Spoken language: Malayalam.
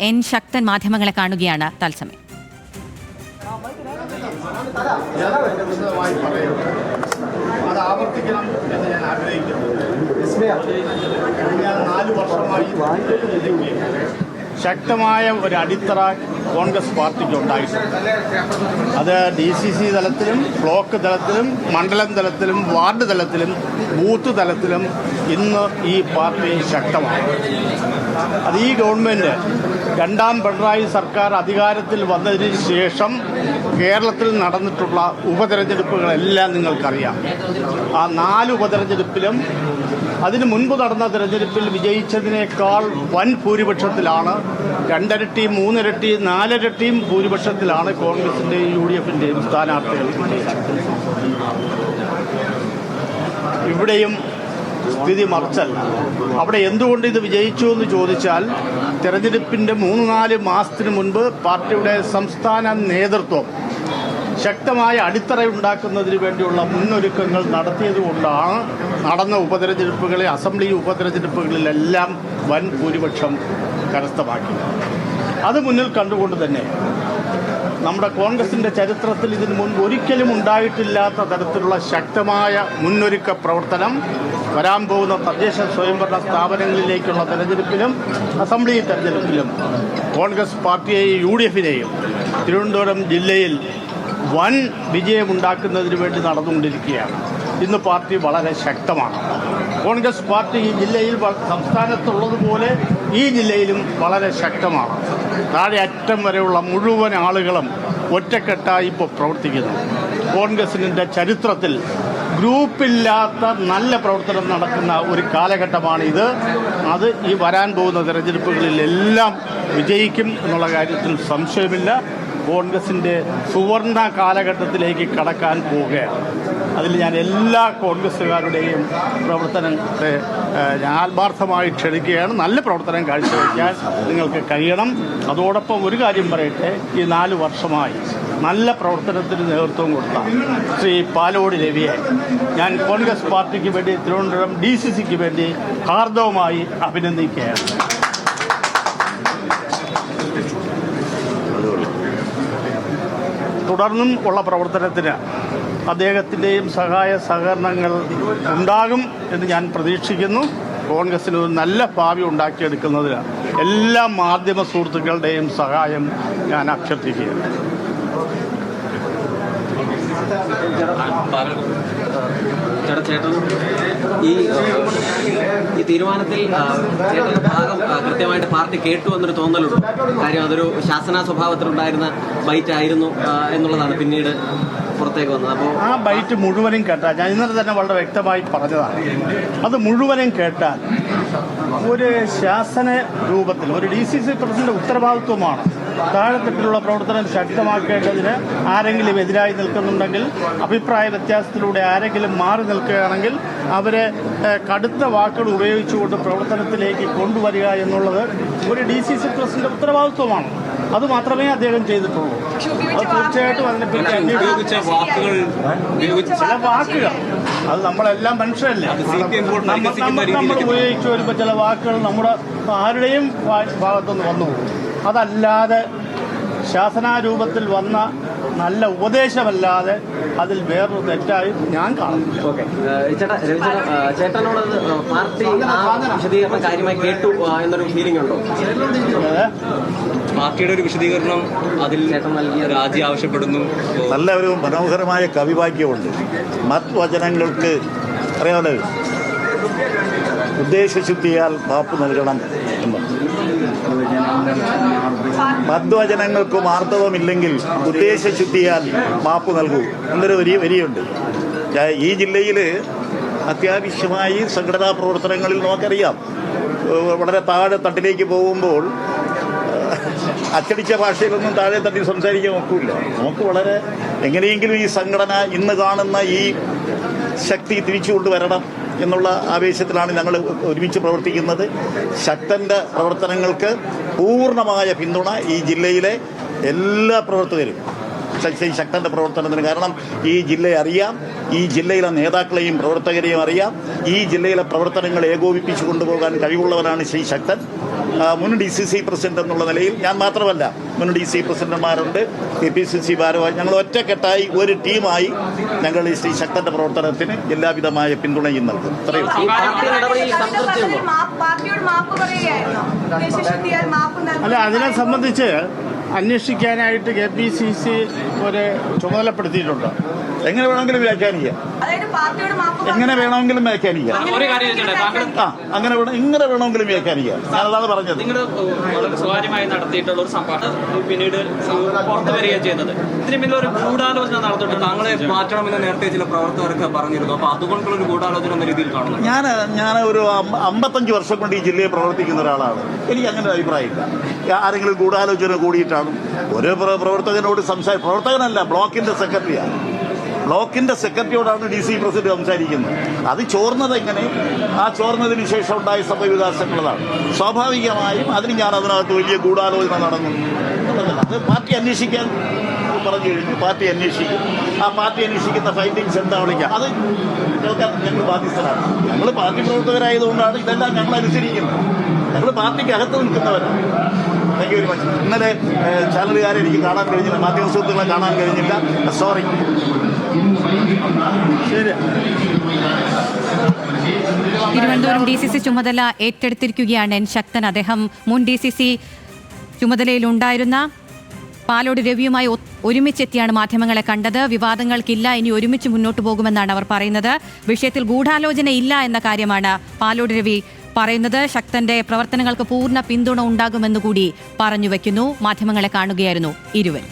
എൻ ശക്തൻ മാധ്യമങ്ങളെ കാണുകയാണ് തത്സമയം. അത് ആവർത്തിക്കണം എന്ന് ഞാൻ ആഗ്രഹിക്കുന്നു. 4 വർഷമായി ശക്തമായ ഒരു അടിത്തറ കോൺഗ്രസ് പാർട്ടിക്ക് ഉണ്ടായിട്ടുണ്ട്. അത് DCC തലത്തിലും ബ്ലോക്ക് തലത്തിലും മണ്ഡലം തലത്തിലും വാർഡ് തലത്തിലും ബൂത്ത് തലത്തിലും ഇന്ന് ഈ പാർട്ടി ശക്തമാണ്. അത് ഈ ഗവൺമെൻറ് രണ്ടാം പിണറായി സർക്കാർ അധികാരത്തിൽ വന്നതിന് ശേഷം കേരളത്തിൽ നടന്നിട്ടുള്ള ഉപതെരഞ്ഞെടുപ്പുകളെല്ലാം നിങ്ങൾക്കറിയാം. ആ 4 ഉപതെരഞ്ഞെടുപ്പിലും അതിന് മുൻപ് നടന്ന തെരഞ്ഞെടുപ്പിൽ വിജയിച്ചതിനേക്കാൾ വൻ ഭൂരിപക്ഷത്തിലാണ്, 2 ഇരട്ടിയും 3 ഇരട്ടിയും 4 ഇരട്ടിയും ഭൂരിപക്ഷത്തിലാണ് കോൺഗ്രസിൻ്റെയും UDFിൻ്റെയും സ്ഥാനാർത്ഥികൾ വിജയിച്ചത്. ഇവിടെയും സ്ഥിതി മറിച്ചല്ല. അവിടെ എന്തുകൊണ്ട് ഇത് വിജയിച്ചു എന്ന് ചോദിച്ചാൽ, തെരഞ്ഞെടുപ്പിൻ്റെ 3-4 മാസത്തിന് മുൻപ് പാർട്ടിയുടെ സംസ്ഥാന നേതൃത്വം ശക്തമായ അടിത്തറയുണ്ടാക്കുന്നതിന് വേണ്ടിയുള്ള മുന്നൊരുക്കങ്ങൾ നടത്തിയതുകൊണ്ടാണ് നടന്ന ഉപതെരഞ്ഞെടുപ്പുകളിൽ, അസംബ്ലി ഉപതെരഞ്ഞെടുപ്പുകളിലെല്ലാം വൻ ഭൂരിപക്ഷം കരസ്ഥമാക്കിയത്. അത് മുന്നിൽ കണ്ടുകൊണ്ട് തന്നെ നമ്മുടെ കോൺഗ്രസിൻ്റെ ചരിത്രത്തിൽ ഇതിനു മുൻപ് ഒരിക്കലും ഉണ്ടായിട്ടില്ലാത്ത തരത്തിലുള്ള ശക്തമായ മുന്നൊരുക്ക പ്രവർത്തനം വരാൻ പോകുന്ന തദ്ദേശ സ്വയംഭരണ സ്ഥാപനങ്ങളിലേക്കുള്ള തെരഞ്ഞെടുപ്പിലും അസംബ്ലി തെരഞ്ഞെടുപ്പിലും കോൺഗ്രസ് പാർട്ടിയെയും UDFിനെയും തിരുവനന്തപുരം ജില്ലയിൽ വൻ വിജയമുണ്ടാക്കുന്നതിന് വേണ്ടി നടന്നുകൊണ്ടിരിക്കുകയാണ്. ഇന്ന് പാർട്ടി വളരെ ശക്തമാണ്. കോൺഗ്രസ് പാർട്ടി ഈ ജില്ലയിൽ സംസ്ഥാനത്തുള്ളതുപോലെ ഈ ജില്ലയിലും വളരെ ശക്തമാണ്. താഴെ അറ്റം വരെയുള്ള മുഴുവൻ ആളുകളും ഒറ്റക്കെട്ടായി ഇപ്പോൾ പ്രവർത്തിക്കുന്നു. കോൺഗ്രസിൻ്റെ ചരിത്രത്തിൽ ഗ്രൂപ്പില്ലാത്ത നല്ല പ്രവർത്തനം നടക്കുന്ന ഒരു കാലഘട്ടമാണിത്. അത് ഈ വരാൻ പോകുന്ന തെരഞ്ഞെടുപ്പുകളിലെല്ലാം വിജയിക്കും എന്നുള്ള കാര്യത്തിൽ സംശയമില്ല. കോൺഗ്രസിൻ്റെ സുവർണ കാലഘട്ടത്തിലേക്ക് കടക്കാൻ പോവുകയാണ്. അതിൽ ഞാൻ എല്ലാ കോൺഗ്രസ്സുകാരുടെയും പ്രവർത്തനത്തെ ഞാൻ ആത്മാർത്ഥമായി ക്ഷണിക്കുകയാണ്. നല്ല പ്രവർത്തനം കാഴ്ചവെക്കാൻ നിങ്ങൾക്ക് കഴിയണം. അതോടൊപ്പം ഒരു കാര്യം പറയട്ടെ, ഈ 4 വർഷമായി നല്ല പ്രവർത്തനത്തിന് നേതൃത്വം കൊടുത്ത ശ്രീ പാലോട് രവിയെ ഞാൻ കോൺഗ്രസ് പാർട്ടിക്ക് വേണ്ടി, തിരുവനന്തപുരം DCCക്ക് വേണ്ടി ഹാർദവമായി അഭിനന്ദിക്കുകയാണ്. തുടർന്നും ഉള്ള പ്രവർത്തനത്തിന് അദ്ദേഹത്തിൻ്റെയും സഹായ സഹകരണങ്ങൾ ഉണ്ടാകും എന്ന് ഞാൻ പ്രതീക്ഷിക്കുന്നു. കോൺഗ്രസിന് ഒരു നല്ല ഭാവി ഉണ്ടാക്കിയെടുക്കുന്നതിന് എല്ലാ മാധ്യമ സുഹൃത്തുക്കളുടെയും സഹായം ഞാൻ അഭ്യർത്ഥിക്കുകയാണ്. ഈ തീരുമാനത്തിൽ ചേട്ടന്റെ ഭാഗം കൃത്യമായിട്ട് പാർട്ടി കേട്ടു എന്നൊരു തോന്നലുണ്ട്. കാര്യം അതൊരു ശാസന സ്വഭാവത്തിലുണ്ടായിരുന്ന ബൈറ്റ് ആയിരുന്നു എന്നുള്ളതാണ് പിന്നീട് പുറത്തേക്ക് വന്നത്. അപ്പോൾ ആ ബൈറ്റ് മുഴുവനും കേട്ടാൽ, ഞാൻ ഇന്നലെ തന്നെ വളരെ വ്യക്തമായി പറഞ്ഞതാണ്, അത് മുഴുവനും കേട്ടാൽ ഒരു ശാസന രൂപത്തിൽ ഒരു DCC പ്രസിഡന്റ് ഉത്തരവാദിത്വമാണ് താഴെത്തട്ടിലുള്ള പ്രവർത്തനം ശക്തമാക്കേണ്ടതിന്. ആരെങ്കിലും എതിരായി നിൽക്കുന്നുണ്ടെങ്കിൽ, അഭിപ്രായ വ്യത്യാസത്തിലൂടെ ആരെങ്കിലും മാറി നിൽക്കുകയാണെങ്കിൽ അവരെ കടുത്ത വാക്കുകൾ ഉപയോഗിച്ചുകൊണ്ട് പ്രവർത്തനത്തിലേക്ക് കൊണ്ടുവരിക എന്നുള്ളത് ഒരു DCC പ്രസിഡന്റ് ഉത്തരവാദിത്വമാണ്. അത് മാത്രമേ അദ്ദേഹം ചെയ്തിട്ടുള്ളൂ. അത് തീർച്ചയായിട്ടും അതിനെപ്പറ്റി ചില വാക്കുകൾ, അത് നമ്മളെല്ലാം മനുഷ്യരല്ലേ, നമ്മൾ ഉപയോഗിച്ചു വരുമ്പോൾ ചില വാക്കുകൾ നമ്മുടെ ആരുടെയും ഭാഗത്തുനിന്ന് വന്നു പോകും. അതല്ലാതെ ശാസനാരൂപത്തിൽ വന്ന നല്ല ഉപദേശമല്ലാതെ അതിൽ വേറൊരു തെറ്റായി ഞാൻ കാണുന്നു. ചേട്ടനോട് പാർട്ടി വിശദീകരണം കാര്യമായി കേട്ടു എന്നൊരു ഫീലിംഗ് ഉണ്ടോ? പാർട്ടിയുടെ ഒരു വിശദീകരണം അതിൽ രാജി ആവശ്യപ്പെടുന്നു. നല്ല ഒരു മനോഹരമായ കവിവാക്യമുണ്ട്. മത്വചനങ്ങൾക്ക് അറിയാമല്ലോ, ഉദ്ദേശശുദ്ധിയാൽ മാപ്പ് നൽകണം എന്ന്. മധ്വചനങ്ങൾക്ക് മാർദ്ദവമില്ലെങ്കിൽ ഉദ്ദേശശുദ്ധിയാൽ മാപ്പ് നൽകൂ എന്നൊരു വരിയുണ്ട്. ഈ ജില്ലയിൽ അത്യാവശ്യമായി സംഘടനാ പ്രവർത്തനങ്ങളിൽ നമുക്കറിയാം, വളരെ താഴെ തട്ടിലേക്ക് പോകുമ്പോൾ അച്ചടിച്ച ഭാഷയിലൊന്നും താഴെ തട്ടി സംസാരിക്കാൻ നോക്കില്ല. നമുക്ക് വളരെ എങ്ങനെയെങ്കിലും ഈ സംഘടന ഇന്ന് കാണുന്ന ഈ ശക്തി തിരിച്ചു കൊണ്ടുവരണം എന്നുള്ള ആവേശത്തിലാണ് ഞങ്ങൾ ഒരുമിച്ച് പ്രവർത്തിക്കുന്നത്. ശക്തൻ്റെ പ്രവർത്തനങ്ങൾക്ക് പൂർണ്ണമായ പിന്തുണ ഈ ജില്ലയിലെ എല്ലാ പ്രവർത്തകരും ശക്തൻ്റെ പ്രവർത്തനത്തിന്. കാരണം ഈ ജില്ലയെ അറിയാം, ഈ ജില്ലയിലെ നേതാക്കളെയും പ്രവർത്തകരെയും അറിയാം. ഈ ജില്ലയിലെ പ്രവർത്തനങ്ങൾ ഏകോപിപ്പിച്ചു കൊണ്ടുപോകാൻ കഴിവുള്ളവരാണ് ശ്രീ ശക്തൻ. മുൻ DCC പ്രസിഡന്റ് എന്നുള്ള നിലയിൽ ഞാൻ മാത്രമല്ല, മുൻ DC പ്രസിഡന്റുമാരുണ്ട്, KPCC ഭാരവാഹി, ഞങ്ങൾ ഒറ്റക്കെട്ടായി ഒരു ടീമായി ഞങ്ങൾ ഈ ശ്രീ ശക്തന്റെ പ്രവർത്തനത്തിന് എല്ലാവിധമായ പിന്തുണയും നൽകും. അത്രയും ഈ പാർട്ടി നടപടിയിൽ സംതൃപ്തിയുണ്ടോ? അല്ല, അതിനെ സംബന്ധിച്ച് അന്വേഷിക്കാനായിട്ട് KPCC ഒരു ചുമതലപ്പെടുത്തിയിട്ടുണ്ട്. എങ്ങനെ വേണമെങ്കിലും വ്യാഖ്യാനിക്കാം, എങ്ങനെ വേണമെങ്കിലും വ്യാഖ്യാനിക്കാം. ഒരു കാര്യം ചോദിച്ചോട്ടെ, താങ്കൾ ഇങ്ങനെ വേണമെങ്കിലും വ്യാഖ്യാനിക്കാം. ഞാനതാണ് പറഞ്ഞത്. നിങ്ങൾ വളരെ സ്വകാര്യമായി നടത്തിയിട്ടുള്ള ഒരു സംഭവം പിന്നീട് പുറത്തു വരികയും ചെയ്യുന്നത്, ഇതിന് പിന്നിൽ ഒരു ഗൂഢാലോചന നടത്തിയിട്ട് താങ്കളെ മാറ്റണമെന്ന് നേരത്തെ ചില പ്രവർത്തകരൊക്കെ പറഞ്ഞിരുന്നു. അപ്പൊ അതുകൊണ്ടുള്ള ഒരു ഗൂഢാലോചന എന്ന രീതിയിൽ കാണുന്നു. ഞാൻ ഒരു 55 വർഷം കൊണ്ട് ഈ ജില്ലയിൽ പ്രവർത്തിക്കുന്ന ഒരാളാണ്. എനിക്ക് അങ്ങനെ ഒരു അഭിപ്രായമില്ല. ആരെങ്കിലും ഗൂഢാലോചന കൂടിയിട്ടാണ് ഓരോ പ്രവർത്തകനോട് പ്രവർത്തകനല്ല, ബ്ലോക്കിന്റെ സെക്രട്ടറിയാണ്. ബ്ലോക്കിന്റെ സെക്രട്ടറിയോടാണ് DC പ്രസിഡന്റ് സംസാരിക്കുന്നത്. അത് ചോർന്നത് എങ്ങനെ, ആ ചോർന്നതിന് ശേഷം ഉണ്ടായ സംഭവവികാസങ്ങളാണ്. സ്വാഭാവികമായും ഞാൻ അതിനകത്ത് വലിയ ഗൂഢാലോചന നടന്നു. അത് പാർട്ടി അന്വേഷിക്കാൻ പറഞ്ഞു കഴിഞ്ഞു. പാർട്ടി അന്വേഷിക്കും. ആ പാർട്ടി അന്വേഷിക്കുന്ന ഫൈൻഡിങ്സ് എന്താ വിളിക്കുക, അത് കേൾക്കാൻ ഞങ്ങൾ ബാധ്യസ്ഥരാണ്. ഞങ്ങൾ പാർട്ടി പ്രവർത്തകരായതുകൊണ്ടാണ് ഇതെല്ലാം ഞങ്ങൾ അനുസരിക്കുന്നത്. ഞങ്ങൾ പാർട്ടിക്ക് അകത്ത് നിൽക്കുന്നവരാണ്. Thank you very much. ഇന്നലെ ചാനലുകാരെ എനിക്ക് കാണാൻ കഴിഞ്ഞില്ല, മാധ്യമ സുഹൃത്തുക്കളെ കാണാൻ കഴിഞ്ഞില്ല. സോറി. ശരി. തിരുവനന്തപുരം DCC ചുമതല ഏറ്റെടുത്തിരിക്കുകയാണ് N. ശക്തൻ. അദ്ദേഹം മുൻ DCC ചുമതലയിലുണ്ടായിരുന്ന പാലോട് രവിയുമായി ഒരുമിച്ചെത്തിയാണ് മാധ്യമങ്ങളെ കണ്ടത്. വിവാദങ്ങൾക്കില്ല, ഇനി ഒരുമിച്ച് മുന്നോട്ട് പോകുമെന്നാണ് അവർ പറയുന്നത്. വിഷയത്തിൽ ഗൂഢാലോചന ഇല്ല എന്ന കാര്യമാണ് പാലോട് രവി പറയുന്നത്. ശക്തന്റെ പ്രവർത്തനങ്ങൾക്ക് പൂർണ്ണ പിന്തുണ ഉണ്ടാകുമെന്നുകൂടി പറഞ്ഞു വയ്ക്കുന്നു. മാധ്യമങ്ങളെ കാണുകയായിരുന്നു ഇരുവരും.